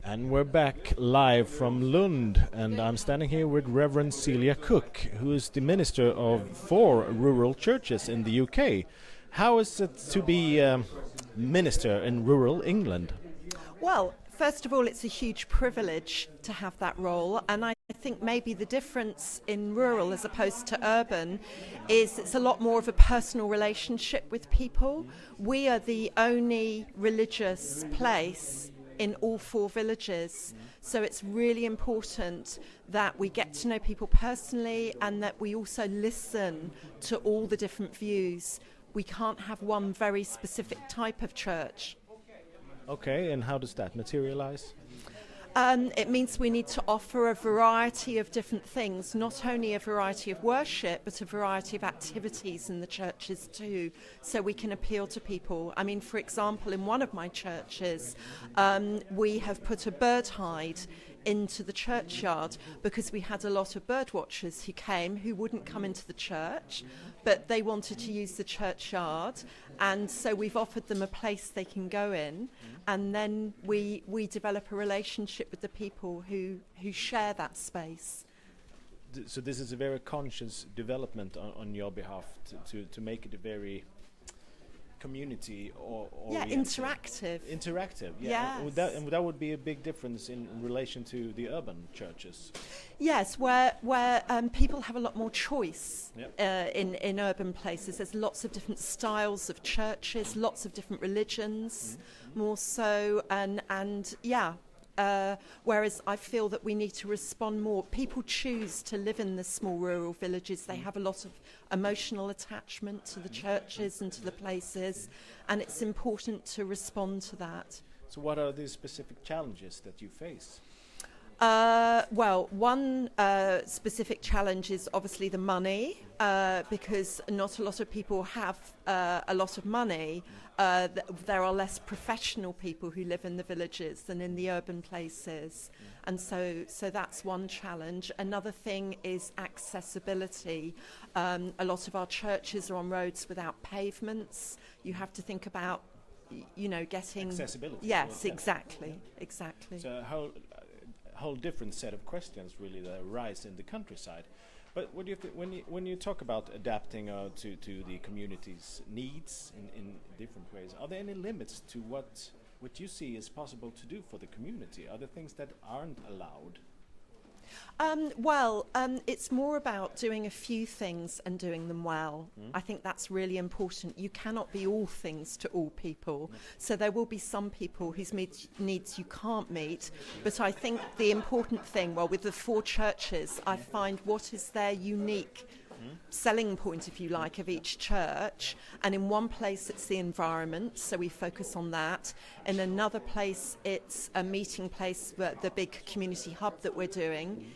And we're back live from Lund, and I'm standing here with Reverend Celia Cook, who is the minister of 4 rural churches in the UK. How is it to be minister in rural England? Well, first of all, it's a huge privilege to have that role, and I think maybe the difference in rural as opposed to urban is it's a lot more of a personal relationship with people. We are the only religious place in all 4 villages, so it's really important that we get to know people personally and that we also listen to all the different views. We can't have one very specific type of church. Okay, and how does that materialize? It means we need to offer a variety of different things, not only a variety of worship, but a variety of activities in the churches too, so we can appeal to people. I mean, for example, in one of my churches, we have put a bird hide into the churchyard because we had a lot of bird watchers who came who wouldn't come into the church, but they wanted to use the churchyard, and so we've offered them a place they can go in, and then we develop a relationship with the people who share that space. So this is a very conscious development on your behalf to make it a very community or interactive. Yeah. Yes. And that would be a big difference in relation to the urban churches. Yes, where people have a lot more choice. Yep. In urban places. There's lots of different styles of churches, lots of different religions, more so, and whereas I feel that we need to respond more. People choose to live in the small rural villages. They have a lot of emotional attachment to the churches and to the places, and it's important to respond to that. So what are the specific challenges that you face? Well, one specific challenge is obviously the money, because not a lot of people have a lot of money. There are less professional people who live in the villages than in the urban places, and so that's one challenge. Another thing is accessibility. A lot of our churches are on roads without pavements. You have to think about, getting accessibility. Yes, exactly. So a whole different set of questions really that arise in the countryside. But what do you think when you talk about adapting to the community's needs in different ways? Are there any limits to what you see is possible to do for the community? Are there things that aren't allowed? It's more about doing a few things and doing them well. I think that's really important. You cannot be all things to all people. So there will be some people whose needs you can't meet. But I think the important thing, with the 4 churches, I find what is their unique selling point, if you like, of each church. And in one place it's the environment, so we focus on that. In another place it's a meeting place, the big community hub that we're doing,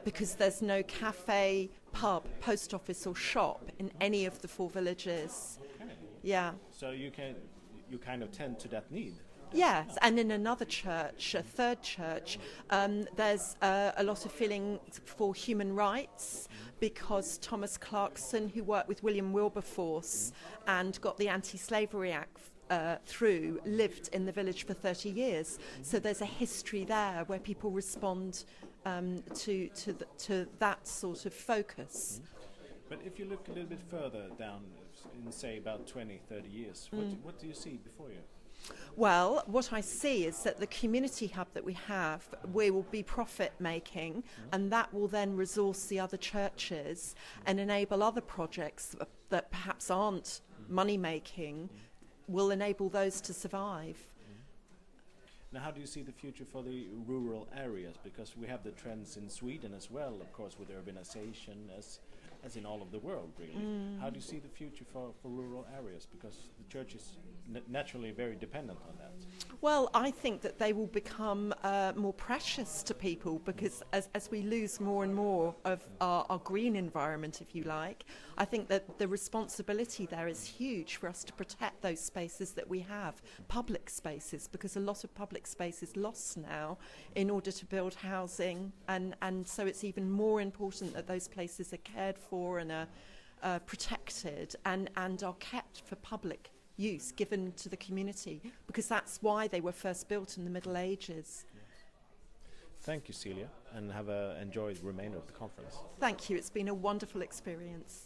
because there's no cafe, pub, post office or shop in any of the 4 villages. Okay. Yeah. So you kind of tend to that need. Yes, and in another church, a third church, there's a lot of feeling for human rights, because Thomas Clarkson, who worked with William Wilberforce and got the Anti-Slavery Act through, lived in the village for 30 years. So there's a history there where people respond to that sort of focus. But if you look a little bit further down, in say about 20, 30 years, what do you see before you? Well, what I see is that the community hub that we have, we will be profit making, and that will then resource the other churches and enable other projects that perhaps aren't money making, will enable those to survive. Now, how do you see the future for the rural areas? Because we have the trends in Sweden as well, of course, with urbanization as in all of the world, really. How do you see the future for rural areas? Because the church is naturally very dependent on that. Well, I think that they will become more precious to people, because as we lose more and more of our green environment, if you like, I think that the responsibility there is huge for us to protect those spaces that we have, public spaces, because a lot of public space is lost now in order to build housing, and so it's even more important that those places are cared for and are protected and are kept for public use given to the community, because that's why they were first built in the Middle Ages. Thank you, Celia, and have enjoyed the remainder of the conference. Thank you. It's been a wonderful experience.